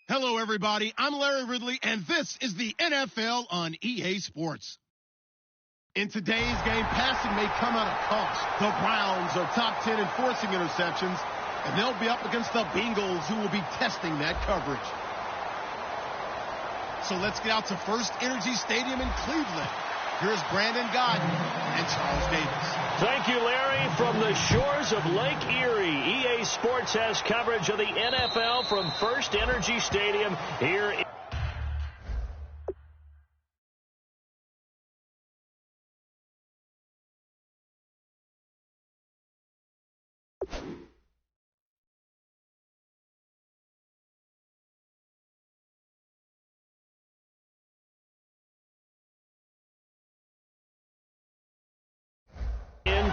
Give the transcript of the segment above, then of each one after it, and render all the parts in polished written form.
Hello, everybody. I'm Larry Ridley, and this is the NFL on EA Sports. In today's game, passing may come at a cost. The Browns are top 10 in forcing interceptions, and they'll be up against the Bengals, who will be testing that coverage. So let's get out to First Energy Stadium in Cleveland. Here's Brandon Gaudin and Charles Davis. Thank you, Larry. From the shores of Lake Erie, EA Sports has coverage of the NFL from First Energy Stadium here in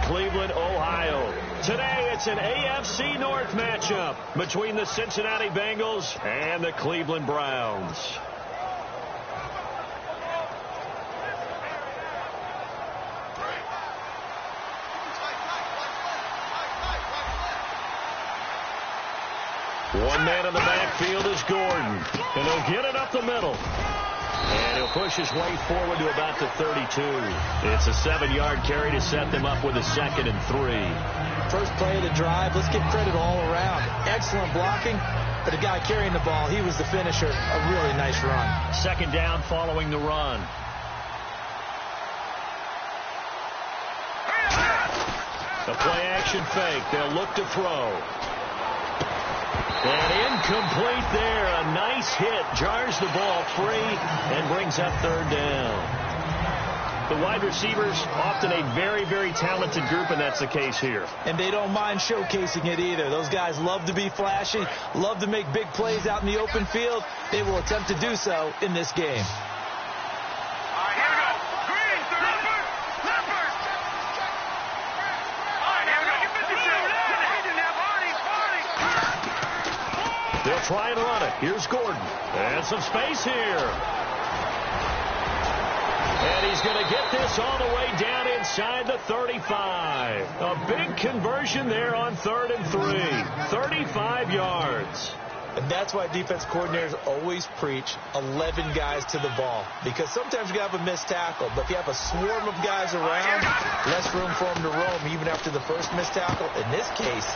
Cleveland, Ohio. Today, it's an AFC North matchup between the Cincinnati Bengals and the Cleveland Browns. One man in the backfield is Gordon, and he'll get it up the middle. And he'll push his way forward to about the 32. It's a 7-yard carry to set them up with a 2nd and 3. First play of the drive, let's give credit all around. Excellent blocking, but the guy carrying the ball, he was the finisher. A really nice run. 2nd down following the run. The play action fake. They'll look to throw. And incomplete there. A nice hit. Jars the ball free and brings up 3rd down. The wide receivers, often a very, very talented group, and that's the case here. And they don't mind showcasing it either. Those guys love to be flashy, love to make big plays out in the open field. They will attempt to do so in this game. They'll try and run it. Here's Gordon. And some space here. And he's going to get this all the way down inside the 35. A big conversion there on 3rd and 3. 35 yards. And that's why defense coordinators always preach 11 guys to the ball. Because sometimes you have a missed tackle, but if you have a swarm of guys around, less room for them to roam even after the first missed tackle. In this case,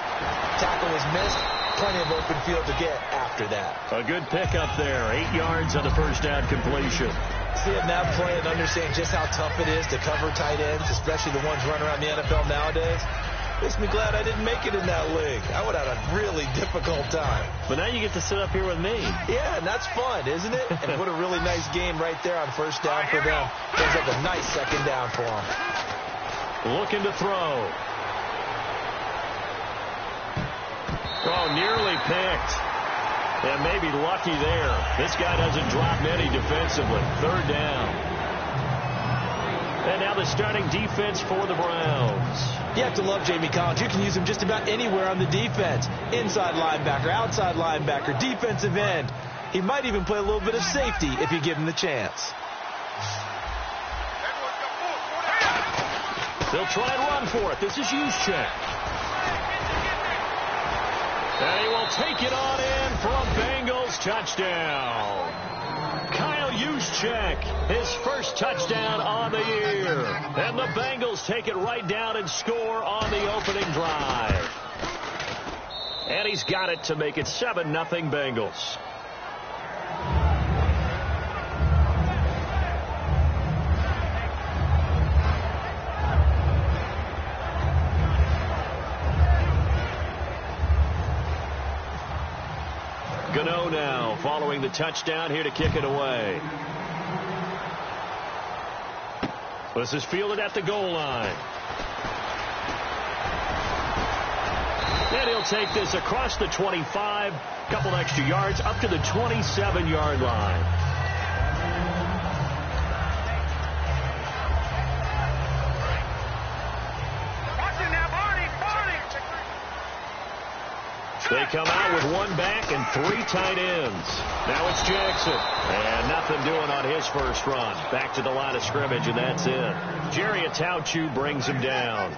tackle was missed. Plenty of open field to get after that. A good pickup there. 8 yards on the first down completion. Seeing that play and understand just how tough it is to cover tight ends, especially the ones running around the NFL nowadays, makes me glad I didn't make it in that league. I would have had a really difficult time. But now you get to sit up here with me. Yeah, and that's fun, isn't it? And what a really nice game right there on first down for them. Brings up a nice 2nd down for them. Looking to throw. Oh, nearly picked. And maybe lucky there. This guy doesn't drop many defensively. 3rd down. And now the starting defense for the Browns. You have to love Jamie Collins. You can use him just about anywhere on the defense. Inside linebacker, outside linebacker, defensive end. He might even play a little bit of safety if you give him the chance. They'll try and run for it. This is Juszczyk. And he will take it on in for a Bengals touchdown. Kyle Juszczyk, his first touchdown on the year. And the Bengals take it right down and score on the opening drive. And he's got it to make it 7-0 Bengals. Gano now following the touchdown here to kick it away. This is fielded at the goal line. And he'll take this across the 25, couple extra yards up to the 27-yard line. They come out with 1 back and 3 tight ends. Now it's Jackson. And nothing doing on his first run. Back to the line of scrimmage, and that's it. Jerry Atauchu brings him down.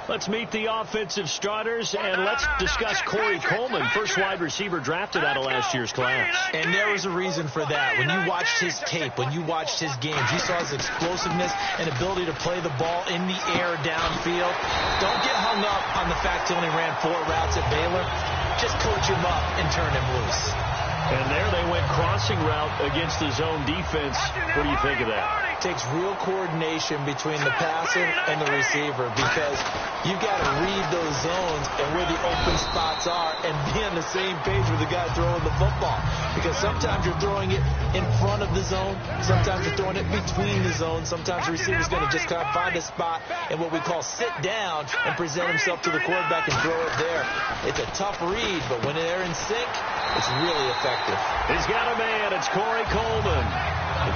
Let's meet the offensive starters, and let's discuss Corey Coleman, first wide receiver drafted out of last year's class. And there was a reason for that. When you watched his tape, when you watched his games, you saw his explosiveness and ability to play the ball in the air downfield. Don't get hung up on the fact he only ran 4 routes at Baylor. Just coach him up and turn him loose. And there they went crossing route against the zone defense. What do you think of that? It takes real coordination between the passer and the receiver because you've got to read those zones and where the open spots are and be on the same page with the guy throwing the football. Because sometimes you're throwing it in front of the zone. Sometimes you're throwing it between the zones. Sometimes the receiver's going to just kind of find a spot and what we call sit down and present himself to the quarterback and throw it there. It's a tough read, but when they're in sync, it's really effective. He's got a man. It's Corey Coleman.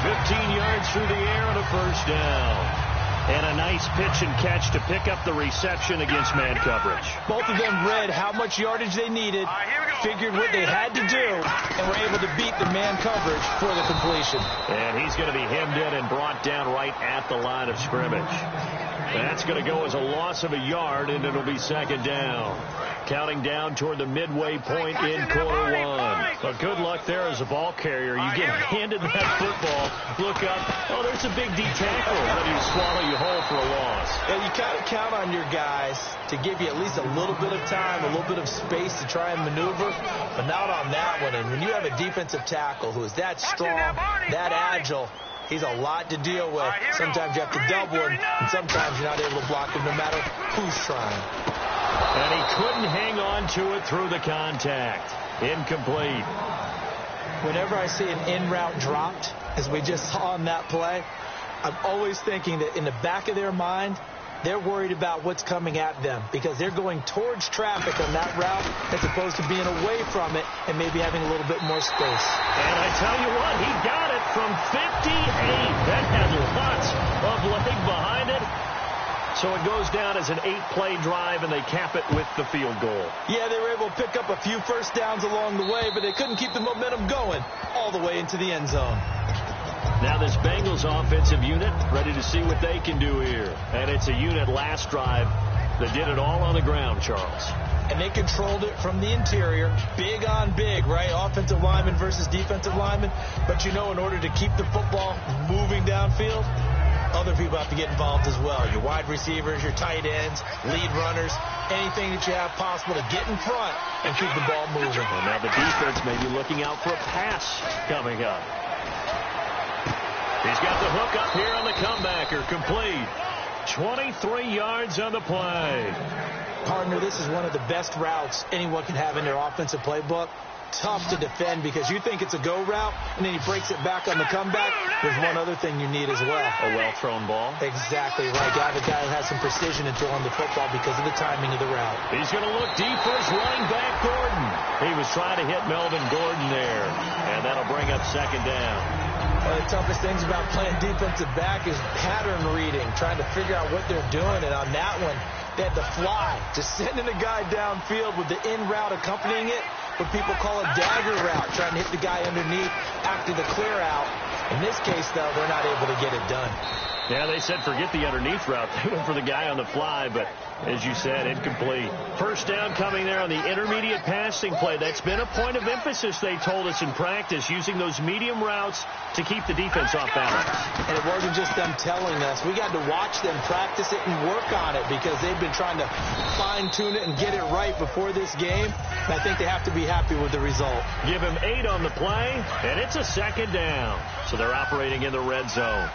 15 yards through the air and a first down. And a nice pitch and catch to pick up the reception against man coverage. Both of them read how much yardage they needed, figured what they had to do, and were able to beat the man coverage for the completion. And he's going to be hemmed in and brought down right at the line of scrimmage. That's going to go as a loss of a yard, and it'll be second down. Counting down toward the midway point in quarter one. But good luck there as a ball carrier. You get handed that football, look up, oh, there's a big D tackle ready to swallow you whole for a loss. And you kind of count on your guys to give you at least a little bit of time, a little bit of space to try and maneuver, but not on that one. And when you have a defensive tackle who is that strong, that agile, he's a lot to deal with. Sometimes you have to double him, and sometimes you're not able to block him no matter who's trying. And he couldn't hang on to it through the contact. Incomplete. Whenever I see an in-route dropped, as we just saw on that play, I'm always thinking that in the back of their mind, they're worried about what's coming at them because they're going towards traffic on that route as opposed to being away from it and maybe having a little bit more space. And I tell you what, he got it from 58. That had lots of leg behind it. So it goes down as an 8-play drive, and they cap it with the field goal. Yeah, they were able to pick up a few first downs along the way, but they couldn't keep the momentum going all the way into the end zone. Now this Bengals offensive unit ready to see what they can do here. And it's a unit last drive that did it all on the ground, Charles. And they controlled it from the interior, big on big, right? Offensive lineman versus defensive lineman. But you know, in order to keep the football moving downfield, other people have to get involved as well. Your wide receivers, your tight ends, lead runners, anything that you have possible to get in front and keep the ball moving. Well, now the defense may be looking out for a pass coming up. He's got the hook up here on the comebacker, complete. 23 yards on the play. Partner, this is one of the best routes anyone can have in their offensive playbook. Tough to defend because you think it's a go route, and then he breaks it back on the comeback. There's one other thing you need as well. A well-thrown ball. Exactly right. You have a guy who has some precision in throwing the football because of the timing of the route. He's going to look deep for his running back, Gordon. He was trying to hit Melvin Gordon there, and that'll bring up second down. One of the toughest things about playing defensive back is pattern reading, trying to figure out what they're doing. And on that one, they had to fly, just sending the guy downfield with the in route accompanying it, what people call a dagger route, trying to hit the guy underneath after the clear out. In this case, though, they're not able to get it done. Yeah, they said forget the underneath route. They went for the guy on the fly, but as you said, incomplete. First down coming there on the intermediate passing play. That's been a point of emphasis, they told us in practice, using those medium routes to keep the defense off balance. And it wasn't just them telling us. We got to watch them practice it and work on it because they've been trying to fine-tune it and get it right before this game. And I think they have to be happy with the result. Give him 8 on the play, and it's a second down. So they're operating in the red zone.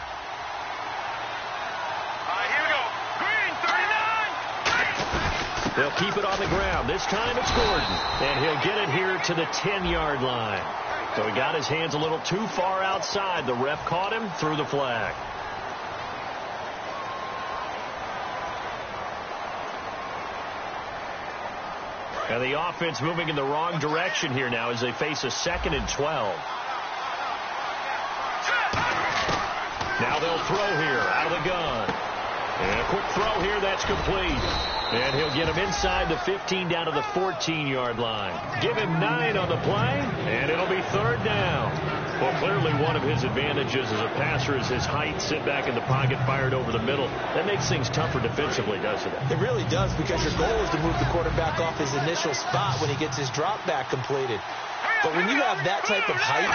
They'll keep it on the ground. This time it's Gordon, and he'll get it here to the 10-yard line. So he got his hands a little too far outside. The ref caught him, threw the flag. And the offense moving in the wrong direction here now as they face a 2nd and 12. Now they'll throw here out of the gun. And a quick throw here, that's complete. And he'll get him inside the 15 down to the 14-yard line. Give him 9 on the play, and it'll be third down. Well, clearly one of his advantages as a passer is his height. Sit back in the pocket, fired over the middle. That makes things tougher defensively, doesn't it? It really does, because your goal is to move the quarterback off his initial spot when he gets his drop back completed. But when you have that type of height,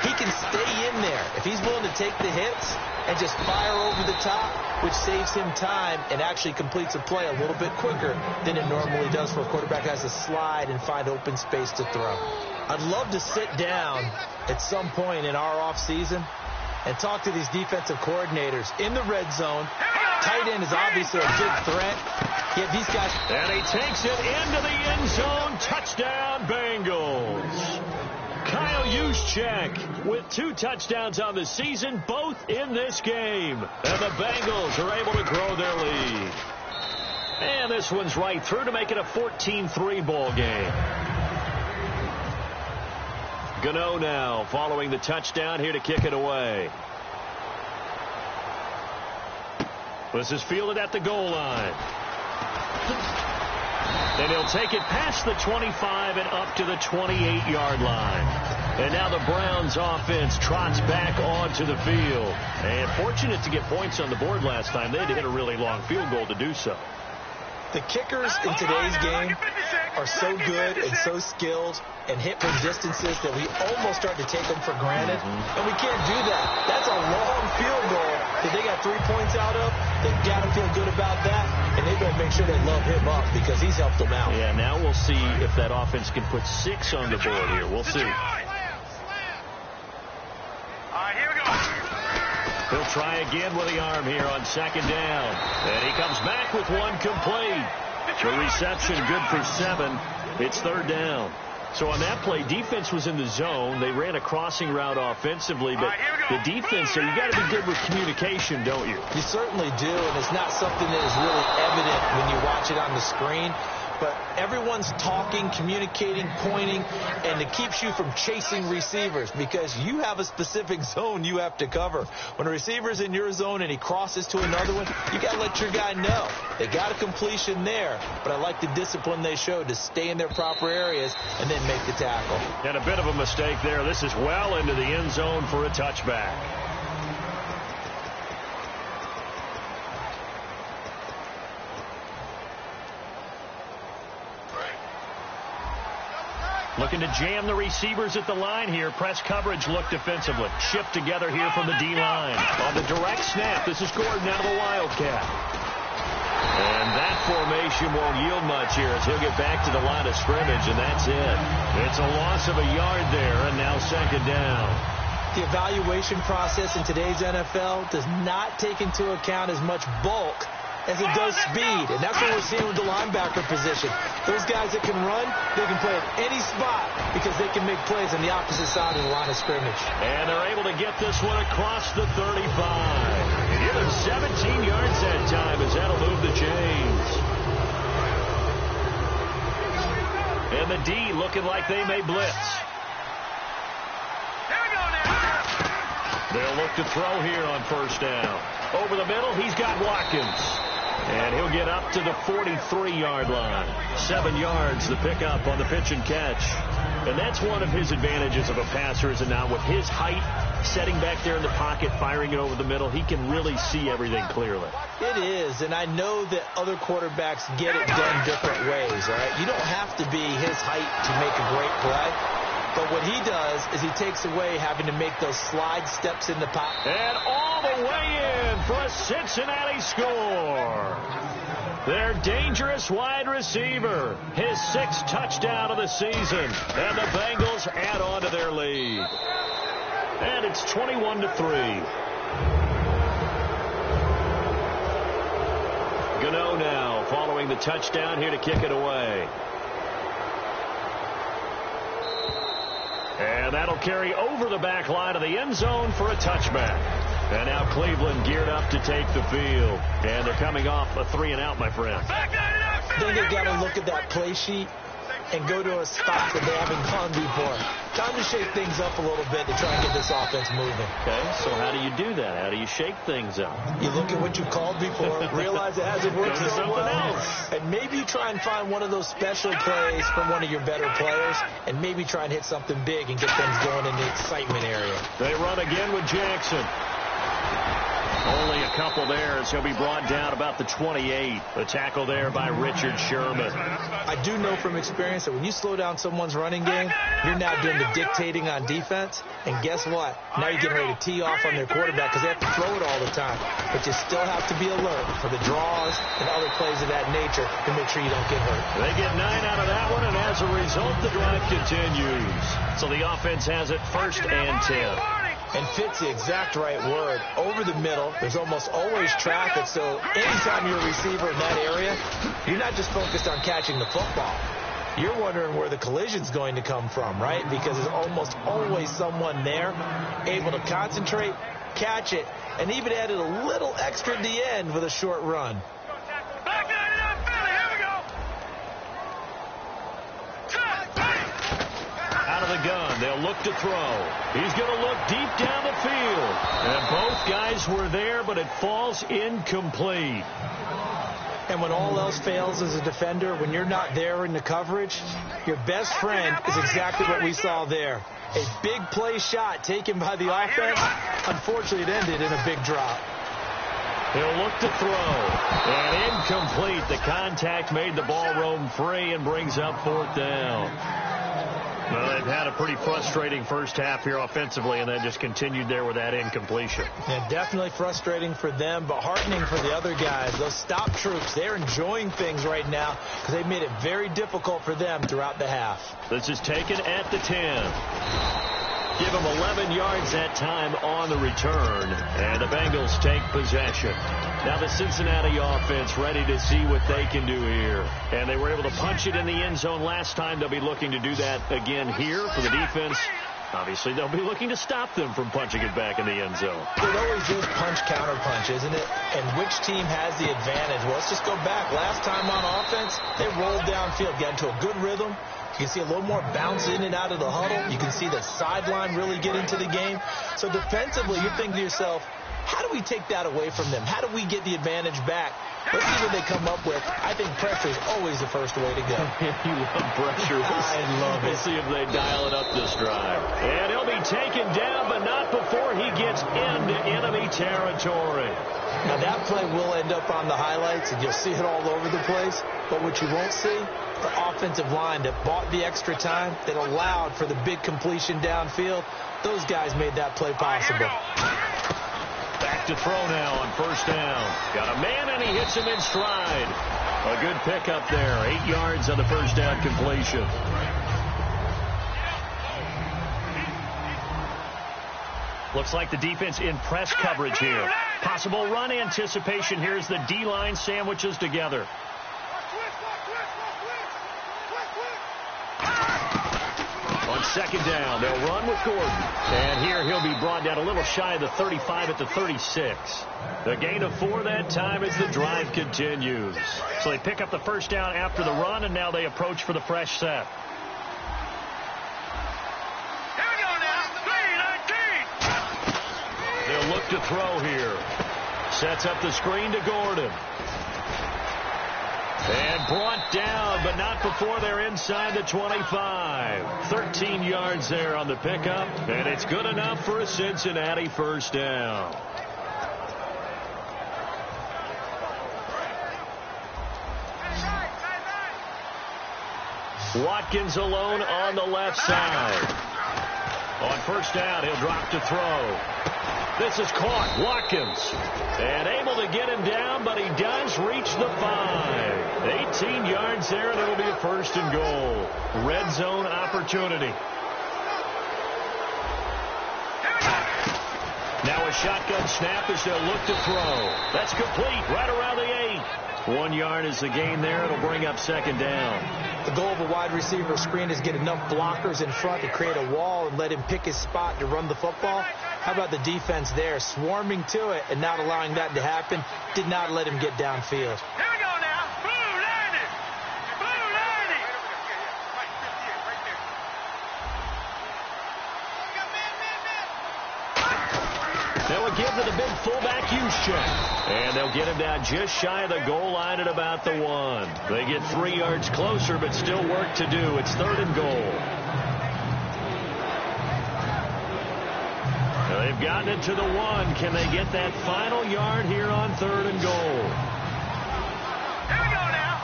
he can stay in there. If he's willing to take the hits and just fire over the top, which saves him time and actually completes a play a little bit quicker than it normally does for a quarterback who has to slide and find open space to throw. I'd love to sit down at some point in our offseason and talk to these defensive coordinators in the red zone. Tight end is obviously a big threat. Yeah, these guys. And he takes it into the end zone. Touchdown, Bengals. Kyle Juszczyk with 2 touchdowns on the season, both in this game. And the Bengals are able to grow their lead. And this one's right through to make it a 14-3 ball game. Gano now following the touchdown, here to kick it away. This is fielded at the goal line. And he'll take it past the 25 and up to the 28-yard line. And now the Browns offense trots back onto the field. And fortunate to get points on the board last time. They had to hit a really long field goal to do so. The kickers in today's game are so good and so skilled and hit from distances that we almost start to take them for granted. And we can't do that. That's a long field goal that they got 3 points out of. They've got to feel good about that, and they better make sure they love him up because he's helped them out. Yeah, now we'll see if that offense can put 6 on the board here. We'll see. He'll try again with the arm here on second down. And he comes back with one complete. The reception good for 7. It's third down. So on that play, defense was in the zone. They ran a crossing route offensively, but the defense, so you got to be good with communication, don't you? You certainly do, and it's not something that is really evident when you watch it on the screen. But everyone's talking, communicating, pointing, and it keeps you from chasing receivers because you have a specific zone you have to cover. When a receiver's in your zone and he crosses to another one, you got to let your guy know. They got a completion there, but I like the discipline they showed to stay in their proper areas and then make the tackle. And a bit of a mistake there. This is well into the end zone for a touchback. Looking to jam the receivers at the line here. Press coverage look defensively. Shift together here from the D-line. On the direct snap, this is Gordon out of the Wildcat. And that formation won't yield much here as he'll get back to the line of scrimmage, and that's it. It's a loss of a yard there, and now second down. The evaluation process in today's NFL does not take into account as much bulk as it does speed, and that's what we're seeing with the linebacker position. Those guys that can run, they can play at any spot because they can make plays on the opposite side of the line of scrimmage. And they're able to get this one across the 35. Give him 17 yards that time as that'll move the chains. And the D looking like they may blitz. They'll look to throw here on first down. Over the middle, he's got Watkins. And he'll get up to the 43-yard line. 7 yards, the pickup on the pitch and catch. And that's one of his advantages of a passer, is that now with his height, setting back there in the pocket, firing it over the middle, he can really see everything clearly. It is, and I know that other quarterbacks get it done different ways, all right? You don't have to be his height to make a great play. But what he does is he takes away having to make those slide steps in the pocket. And all the way in for a Cincinnati score. Their dangerous wide receiver, his 6th touchdown of the season. And the Bengals add on to their lead. And it's 21-3. Gano now following the touchdown, here to kick it away. And that'll carry over the back line of the end zone for a touchback. And now Cleveland geared up to take the field. And they're coming off a 3-and-out, my friend. I think they've got to look at that play sheet and go to a spot that they haven't gone before. Time to shake things up a little bit to try and get this offense moving. Okay, so how do you do that? How do you shake things up? You look at what you called before, realize it hasn't worked so well, and maybe you try and find one of those special plays from one of your better players, and maybe try and hit something big and get things going in the excitement area. They run again with Jackson. Only a couple there, as he'll be brought down about the 28. The tackle there by Richard Sherman. I do know from experience that when you slow down someone's running game, you're now doing the dictating on defense. And guess what? Now you're getting ready to tee off on their quarterback because they have to throw it all the time. But you still have to be alert for the draws and other plays of that nature to make sure you don't get hurt. They get 9 out of that one, and as a result, the drive continues. So the offense has it 1st and 10. And fits the exact right word. Over the middle, there's almost always traffic, so anytime you're a receiver in that area, you're not just focused on catching the football. You're wondering where the collision's going to come from, right? Because there's almost always someone there able to concentrate, catch it, and even added a little extra at the end with a short run. Out of the gun, they'll look to throw. He's going to look deep down the field. And both guys were there, but it falls incomplete. And when all else fails as a defender, when you're not there in the coverage, your best friend is exactly what we saw there. A big play shot taken by the offense. Unfortunately, it ended in a big drop. He'll look to throw. And incomplete. The contact made the ball roam free and brings up 4th down. Well, they've had a pretty frustrating first half here offensively, and then just continued there with that incompletion. Yeah, definitely frustrating for them, but heartening for the other guys. Those stop troops, they're enjoying things right now because they've made it very difficult for them throughout the half. This is taken at the 10. Give them 11 yards that time on the return, and the Bengals take possession. Now the Cincinnati offense ready to see what they can do here. And they were able to punch it in the end zone last time. They'll be looking to do that again here for the defense. Obviously, they'll be looking to stop them from punching it back in the end zone. It always is punch-counter-punch, isn't it? And which team has the advantage? Well, let's just go back. Last time on offense, they rolled downfield, got into a good rhythm. You can see a little more bounce in and out of the huddle. You can see the sideline really get into the game. So defensively, you're thinking to yourself, how do we take that away from them? How do we get the advantage back? Let's see what they come up with. I think pressure is always the first way to go. You love pressure. I love it. Let's see if they dial it up this drive. And he'll be taken down, but not before he gets into enemy territory. Now, that play will end up on the highlights, and you'll see it all over the place. But what you won't see, the offensive line that bought the extra time, that allowed for the big completion downfield, those guys made that play possible. Back to throw now on 1st down. Got a man, and he hits him in stride. A good pickup there. 8 yards on the 1st down completion. Looks like the defense in press coverage here. Possible run anticipation here as the D-line sandwiches together. On 2nd down, they'll run with Gordon. And here he'll be brought down a little shy of the 35 at the 36. The gain of 4 that time as the drive continues. So they pick up the 1st down after the run, and now they approach for the fresh set. They'll look to throw here. Sets up the screen to Gordon. And brought down, but not before they're inside the 25. 13 yards there on the pickup, and it's good enough for a Cincinnati 1st down. Watkins alone on the left side. On 1st down, he'll drop to throw. This is caught. Watkins. And able to get him down, but he does reach the 5. 18 yards there, and it'll be a 1st and goal. Red zone opportunity. Now a shotgun snap as they'll look to throw. That's complete right around the 8. 1 yard is the gain there. It'll bring up 2nd down. The goal of a wide receiver screen is get enough blockers in front to create a wall and let him pick his spot to run the football. How about the defense there, swarming to it and not allowing that to happen? Did not let him get downfield. Here we go now. Blue 90. Blue 90. give to the big fullback, Juszczyk. And they'll get him down just shy of the goal line at about the 1. They get 3 yards closer, but still work to do. It's 3rd and goal. Now they've gotten it to the 1. Can they get that final yard here on 3rd and goal? Here we go now.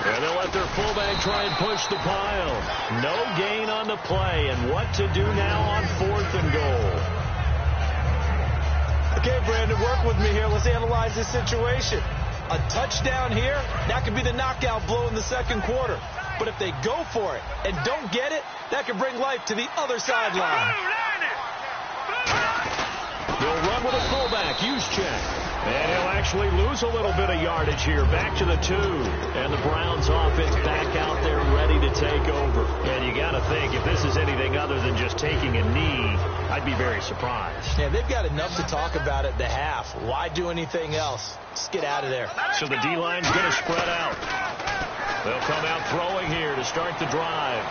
And they'll let their fullback try and push the pile. No gain on the play. And what to do now on 4th and goal? Okay, Brandon, work with me here. Let's analyze this situation. A touchdown here, that could be the knockout blow in the 2nd quarter. But if they go for it and don't get it, that could bring life to the other sideline. They'll run with a fullback, Juszczyk. And he'll actually lose a little bit of yardage here. Back to the 2. And the Browns offense back out there ready to take over. And you got to think, if this is anything other than just taking a knee, I'd be very surprised. Yeah, they've got enough to talk about at the half. Why do anything else? Just get out of there. So the D-line's going to spread out. They'll come out throwing here to start the drive.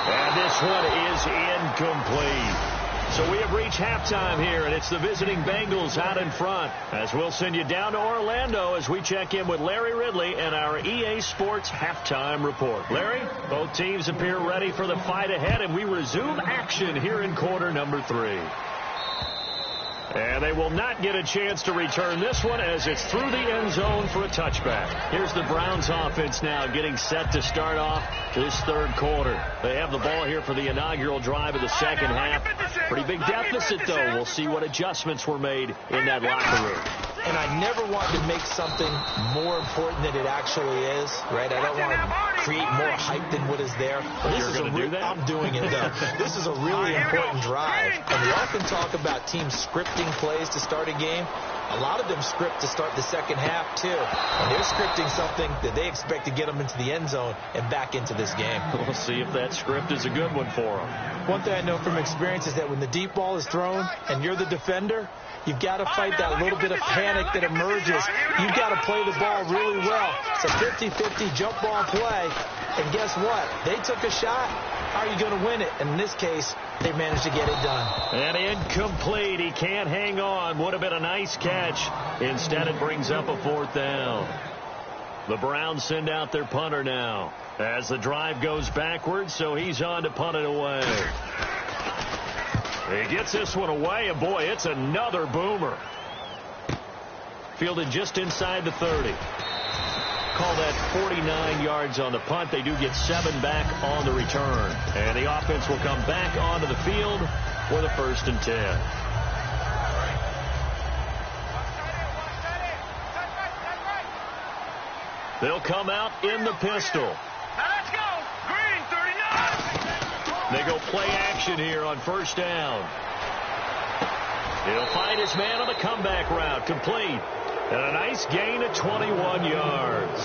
And this one is incomplete. So we have reached halftime here, and it's the visiting Bengals out in front. As we'll send you down to Orlando as we check in with Larry Ridley and our EA Sports Halftime Report. Larry, both teams appear ready for the fight ahead, and we resume action here in quarter number 3. And they will not get a chance to return this one as it's through the end zone for a touchback. Here's the Browns offense now getting set to start off this 3rd quarter. They have the ball here for the inaugural drive of the 2nd half. Pretty big deficit, though. We'll see what adjustments were made in that locker room. And I never want to make something more important than it actually is, right? I don't want to create more hype than what is there. But you're going to do that? I'm doing it, though. This is a really important drive. And we often talk about teams scripting plays to start a game. A lot of them script to start the 2nd half, too. And they're scripting something that they expect to get them into the end zone and back into this game. We'll see if that script is a good one for them. One thing I know from experience is that when the deep ball is thrown and you're the defender, you've got to fight that little bit of panic that emerges. You've got to play the ball really well. It's a 50-50 jump ball play. And guess what? They took a shot. How are you going to win it? And in this case, they managed to get it done. And incomplete. He can't hang on. Would have been a nice catch. Instead, it brings up a 4th down. The Browns send out their punter now as the drive goes backwards, so he's on to punt it away. He gets this one away, and boy, it's another boomer. Fielded just inside the 30. Call that 49 yards on the punt. They do get 7 back on the return. And the offense will come back onto the field for the 1st and 10. They'll come out in the pistol. Now let's go. Green, 39. They go play action here on 1st down. He'll find his man on the comeback route. Complete. And a nice gain of 21 yards.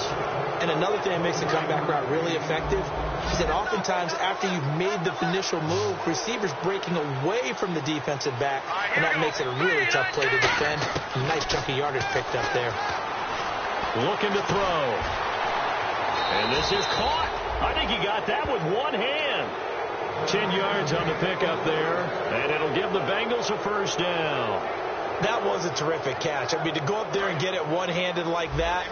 And another thing that makes the comeback route really effective is that oftentimes after you've made the initial move, receivers breaking away from the defensive back, and that makes it a really tough play to defend. A nice chunk of yardage picked up there. Looking to throw. And this is caught. I think he got that with one hand. 10 yards on the pickup there, and it'll give the Bengals a 1st down. That was a terrific catch. I mean, to go up there and get it one-handed like that,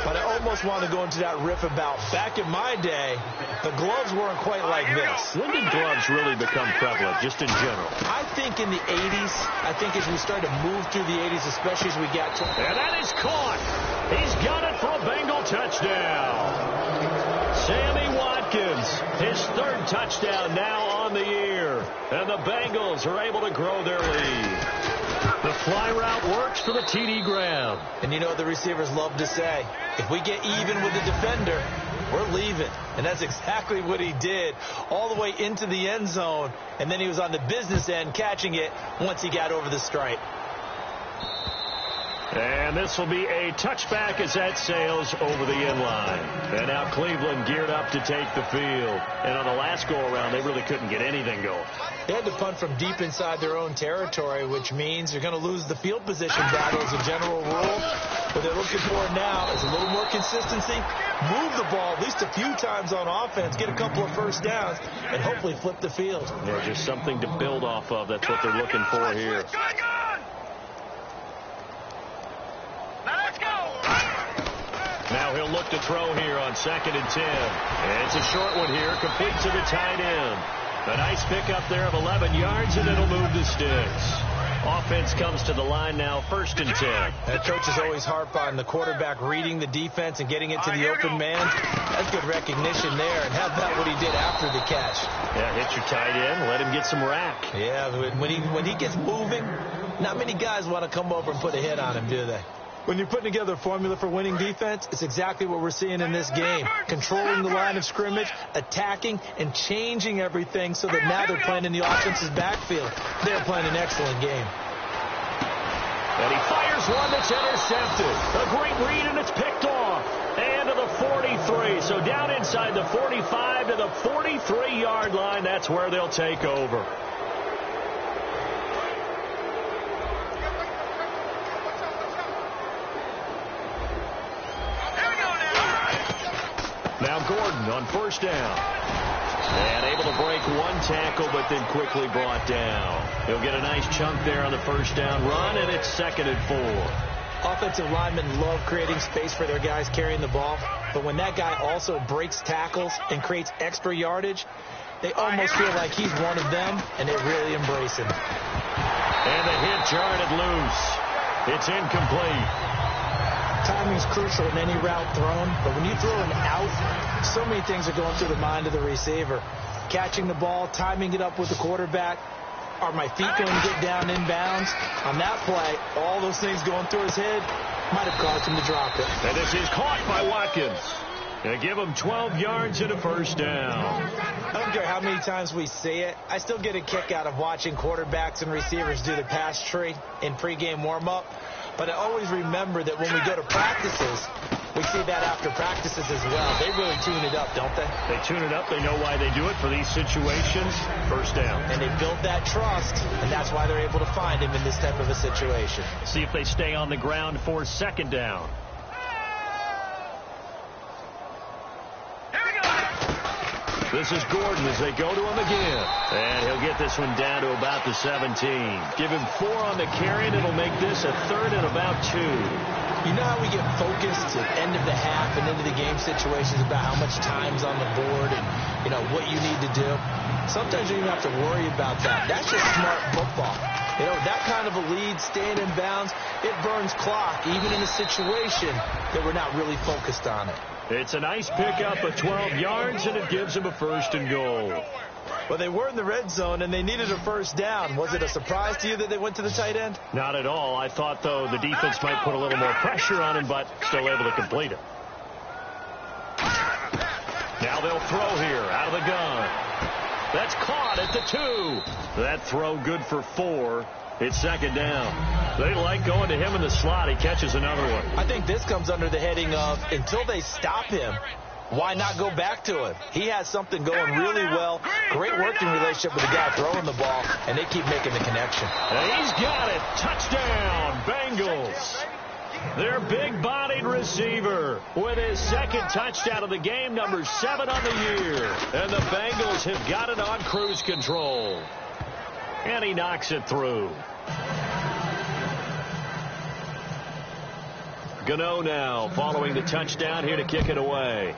but I almost want to go into that riff about back in my day, the gloves weren't quite like this. When did gloves really become prevalent, just in general? I think in the 80s. I think as we started to move through the 80s, especially as we got to... And that is caught. He's got it for a Bengal touchdown. Sammy Watkins, his 3rd touchdown now on the year. And the Bengals are able to grow their lead. The fly route works for the TD grab. And you know what the receivers love to say? If we get even with the defender, we're leaving. And that's exactly what he did all the way into the end zone. And then he was on the business end catching it once he got over the stripe. And this will be a touchback as that sails over the inline. And now Cleveland geared up to take the field. And on the last go-around, they really couldn't get anything going. They had to punt from deep inside their own territory, which means you're going to lose the field position battle as a general rule. What they're looking for now is a little more consistency, move the ball at least a few times on offense, get a couple of first downs, and hopefully flip the field. Yeah, just something to build off of. That's what they're looking for here. Now he'll look to throw here on 2nd and 10. And it's a short one here, complete to the tight end. A nice pickup there of 11 yards, and it'll move the sticks. Offense comes to the line now, 1st and 10. That coaches always harp on the quarterback reading the defense and getting it to the open man. That's good recognition there, and how about what he did after the catch? Yeah, hit your tight end, let him get some rack. Yeah, when he gets moving, not many guys want to come over and put a hit on him, do they? When you're putting together a formula for winning defense, it's exactly what we're seeing in this game. Controlling the line of scrimmage, attacking, and changing everything so that now they're playing in the offense's backfield. They're playing an excellent game. And he fires one that's intercepted. A great read, and it's picked off. And to the 43. So down inside the 45 to the 43-yard line. That's where they'll take over. Now Gordon on 1st down. And able to break one tackle, but then quickly brought down. He'll get a nice chunk there on the 1st down run, and it's 2nd and 4. Offensive linemen love creating space for their guys carrying the ball, but when that guy also breaks tackles and creates extra yardage, they almost feel like he's one of them, and they really embrace him. And the hit jarred loose. It's incomplete. Timing is crucial in any route thrown, but when you throw an out, so many things are going through the mind of the receiver. Catching the ball, timing it up with the quarterback. Are my feet going to get down inbounds? On that play, all those things going through his head might have caused him to drop it. And this is caught by Watkins. They give him 12 yards and a 1st down. I don't care how many times we see it. I still get a kick out of watching quarterbacks and receivers do the pass tree in pregame warm-up. But I always remember that when we go to practices, we see that after practices as well. They really tune it up, don't they? They tune it up. They know why they do it for these situations. 1st down. And they build that trust, and that's why they're able to find him in this type of a situation. See if they stay on the ground for 2nd down. This is Gordon as they go to him again. And he'll get this one down to about the 17. Give him 4 on the carry, and it'll make this a 3rd and about 2. You know how we get focused at end of the half and into the game situations about how much time's on the board and, you know, what you need to do? Sometimes you don't even have to worry about that. That's just smart football. You know, that kind of a lead, staying in bounds, it burns clock, even in a situation that we're not really focused on it. It's a nice pickup of 12 yards, and it gives them a 1st and goal. Well, they were in the red zone, and they needed a 1st down. Was it a surprise to you that they went to the tight end? Not at all. I thought, though, the defense might put a little more pressure on him, but still able to complete it. Now they'll throw here out of the gun. That's caught at the 2. That throw good for 4. It's 2nd down. They like going to him in the slot. He catches another one. I think this comes under the heading of until they stop him, why not go back to him? He has something going really well. Great working relationship with the guy throwing the ball, and they keep making the connection. And he's got it. Touchdown, Bengals. Their big-bodied receiver with his 2nd touchdown of the game, number 7 on the year. And the Bengals have got it on cruise control. And he knocks it through. Gano now following the touchdown here to kick it away.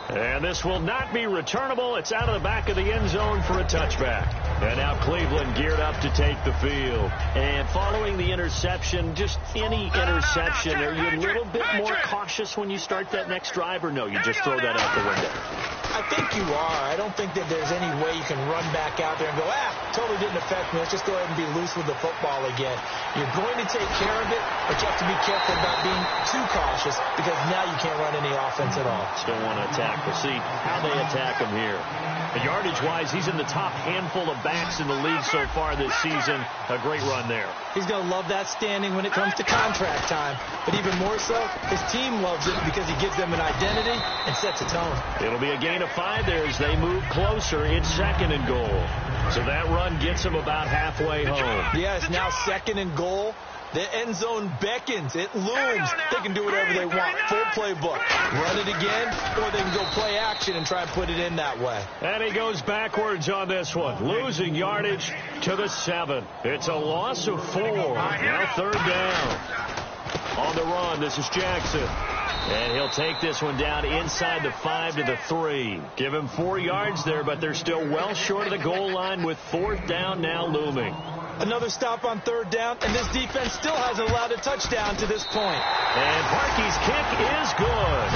And this will not be returnable. It's out of the back of the end zone for a touchback. And now Cleveland geared up to take the field. And following the interception, just any interception, are you a little bit more cautious when you start that next drive, or no, you just throw that out the window? I think you are. I don't think that there's any way you can run back out there and go, totally didn't affect me. Let's just go ahead and be loose with the football again. You're going to take care of it, but you have to be careful about being too cautious because now you can't run any offense at all. Still want to attack. We'll see how they attack him here. Yardage-wise, he's in the top handful of backs in the league so far this season. A great run there. He's going to love that standing when it comes to contract time. But even more so, his team loves it because he gives them an identity and sets a tone. It'll be a gain of 5 there as they move closer. It's 2nd and goal. So that run gets them about halfway home. Yeah, it's now 2nd and goal. The end zone beckons. It looms. They can do whatever they want. Full playbook. Run it again, or they can go play action and try and put it in that way. And he goes backwards on this one, losing yardage to the 7. It's a loss of 4. Now 3rd down. On the run, this is Jackson. And he'll take this one down inside the 5 to the 3. Give him 4 yards there, but they're still well short of the goal line with 4th down now looming. Another stop on 3rd down, and this defense still hasn't allowed a touchdown to this point. And Parkey's kick is good.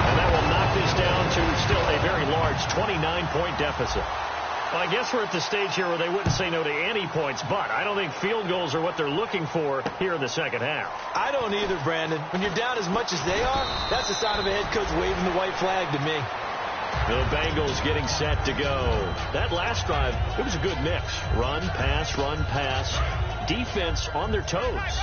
And that will knock this down to still a very large 29-point deficit. Well, I guess we're at the stage here where they wouldn't say no to any points, but I don't think field goals are what they're looking for here in the second half. I don't either, Brandon. When you're down as much as they are, that's a sign of a head coach waving the white flag to me. The Bengals getting set to go. That last drive, it was a good mix. Run, pass, defense on their toes.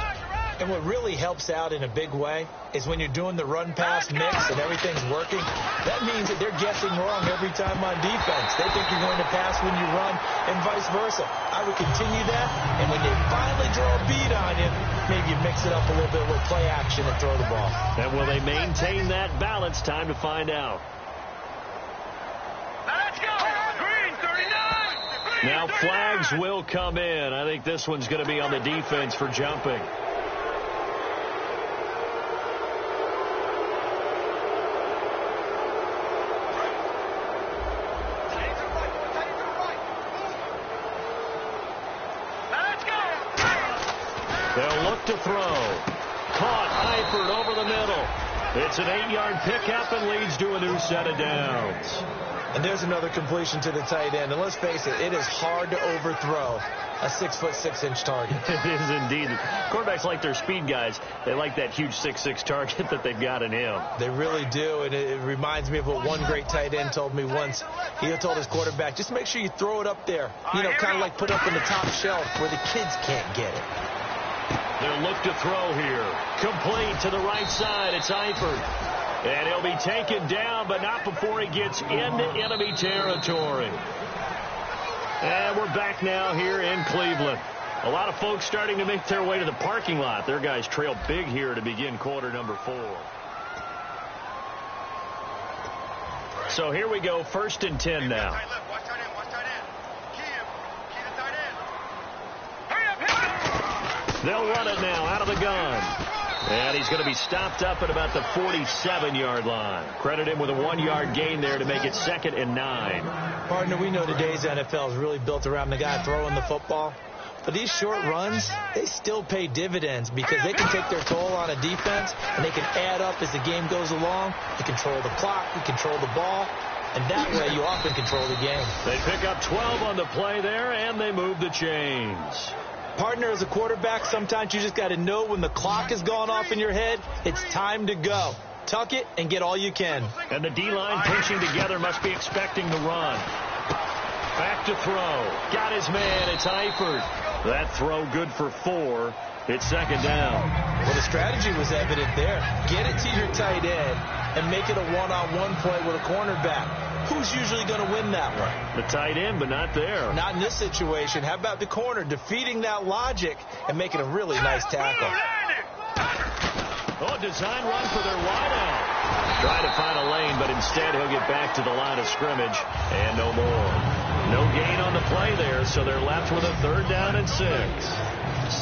And what really helps out in a big way is when you're doing the run-pass mix and everything's working, that means that they're guessing wrong every time on defense. They think you're going to pass when you run and vice versa. I would continue that, and when they finally draw a beat on you, maybe you mix it up a little bit with play action and throw the ball. And will they maintain that balance? Time to find out. Let's go! Green 39! Now flags will come in. I think this one's going to be on the defense for jumping. They'll look to throw. Caught Eifert over the middle. It's an 8-yard pickup and leads to a new set of downs. And there's another completion to the tight end. And let's face it, it is hard to overthrow a 6'6" target. It is indeed. Quarterbacks like their speed guys. They like that huge 6'6" target that they've got in him. They really do. And it reminds me of what one great tight end told me once. He told his quarterback, just make sure you throw it up there. You know, kind of like put up in the top shelf where the kids can't get it. They'll look to throw here. Complete to the right side. It's Eifert. And he'll be taken down, but not before he gets into enemy territory. And we're back now here in Cleveland. A lot of folks starting to make their way to the parking lot. Their guys trail big here to begin quarter number 4. So here we go, 1st and 10 now. They'll run it now out of the gun. And he's going to be stopped up at about the 47-yard line. Credit him with a 1-yard gain there to make it 2nd and 9. Partner, we know today's NFL is really built around the guy throwing the football. But these short runs, they still pay dividends because they can take their toll on a defense, and they can add up as the game goes along. You control the clock, you control the ball, and that way you often control the game. They pick up 12 on the play there, and they move the chains. Partner, as a quarterback, sometimes you just got to know when the clock has gone off in your head, it's time to go. Tuck it and get all you can. And the D-line pinching together must be expecting the run. Back to throw. Got his man. It's Eifert. That throw good for 4. It's 2nd down. Well, the strategy was evident there. Get it to your tight end and make it a one-on-one play with a cornerback. Who's usually going to win that one? The tight end, but not there. Not in this situation. How about the corner defeating that logic and making a really nice tackle? Oh, design run for their wideout. Trying to find a lane, but instead he'll get back to the line of scrimmage and no more. No gain on the play there, so they're left with a 3rd down and 6.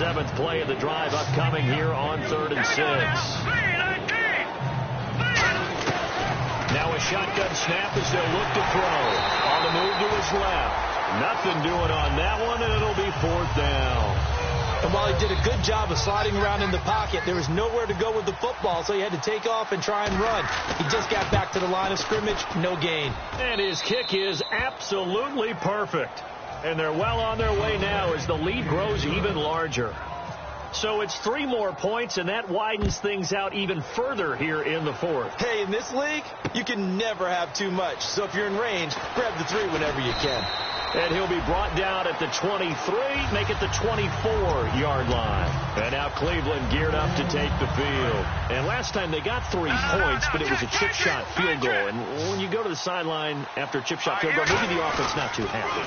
7th play of the drive upcoming here on 3rd and 6. Now a shotgun snap as they'll look to throw. On the move to his left. Nothing doing on that one, and it'll be 4th down. And while he did a good job of sliding around in the pocket, there was nowhere to go with the football, so he had to take off and try and run. He just got back to the line of scrimmage, no gain. And his kick is absolutely perfect. And they're well on their way now as the lead grows even larger. So it's 3 more points, and that widens things out even further here in the 4th. Hey, in this league, you can never have too much. So if you're in range, grab the 3 whenever you can. And he'll be brought down at the 23, make it the 24-yard line. And now Cleveland geared up to take the field. And last time they got 3 points, but it was a chip shot field goal. And when you go to the sideline after a chip shot field goal, maybe the offense not too happy.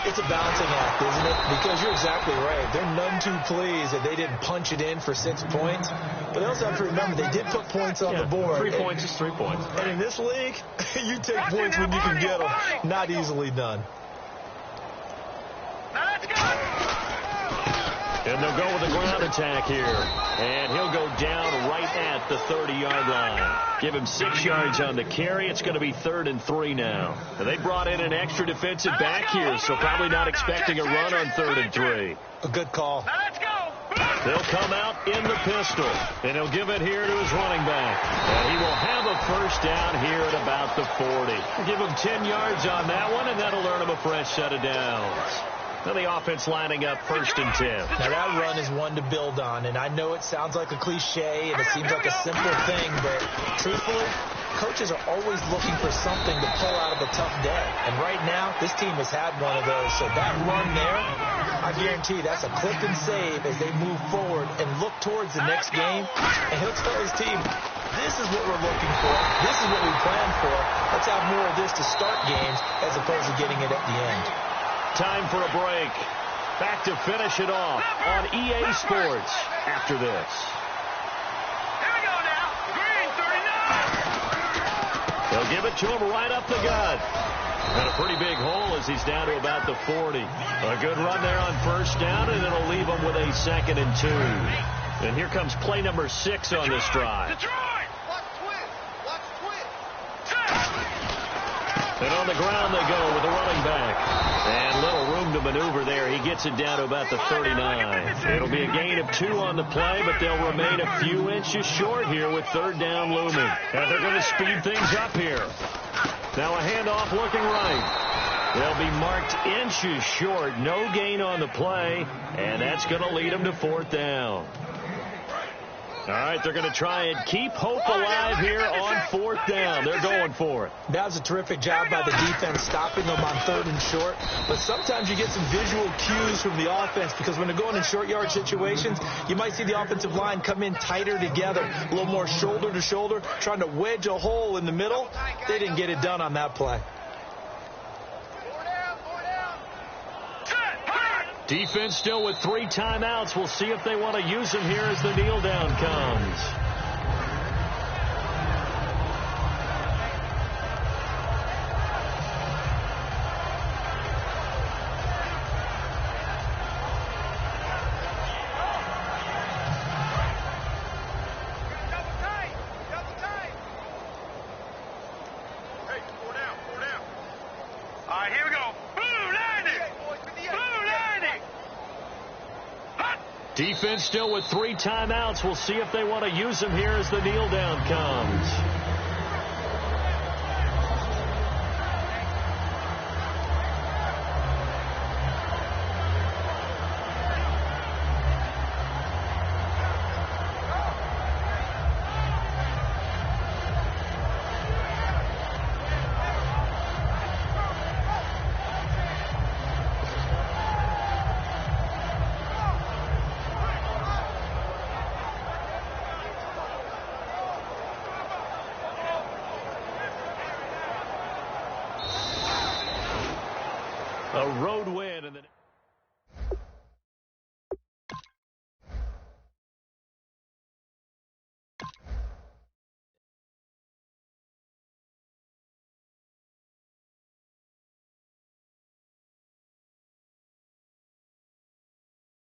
It's a balancing act, isn't it? Because you're exactly right. They're none too pleased that they didn't punch it in for 6 points. But they also have to remember they did put points on the board. 3 points is 3 points. And in this league, you take points when you can get them. Not easily done. And they'll go with a ground attack here. And he'll go down right at the 30-yard line. Give him 6 yards on the carry. It's going to be 3rd and 3 now. And they brought in an extra defensive back here, so probably not expecting a run on 3rd and 3. A good call. They'll come out in the pistol, and he'll give it here to his running back. And he will have a first down here at about the 40. Give him 10 yards on that one, and that'll earn him a fresh set of downs. Now the offense lining up 1st and 10. Now that run is one to build on, and I know it sounds like a cliche and it seems like a simple thing, but truthfully, coaches are always looking for something to pull out of a tough day. And right now, this team has had one of those. So that run there, I guarantee that's a clip and save as they move forward and look towards the next game. And he'll tell his team, this is what we're looking for. This is what we planned for. Let's have more of this to start games as opposed to getting it at the end. Time for a break. Back to finish it off on EA Sports after this. Here we go now. Green 39. They'll give it to him right up the gut. And a pretty big hole as he's down to about the 40. A good run there on first down, and it'll leave him with a 2nd and 2. And here comes play number 6 on this drive. And on the ground they go with the running back. And little room to maneuver there. He gets it down to about the 39. It'll be a gain of 2 on the play, but they'll remain a few inches short here with 3rd down looming. And they're going to speed things up here. Now a handoff looking right. They'll be marked inches short. No gain on the play, and that's going to lead them to 4th down. All right, they're going to try and keep hope alive here on 4th down. They're going for it. That was a terrific job by the defense stopping them on 3rd and short. But sometimes you get some visual cues from the offense because when they're going in short yard situations, you might see the offensive line come in tighter together, a little more shoulder to shoulder, trying to wedge a hole in the middle. They didn't get it done on that play. Defense still with 3 timeouts. We'll see if they want to use them here as the kneel down comes. Defense still with 3 timeouts. We'll see if they want to use them here as the kneel down comes.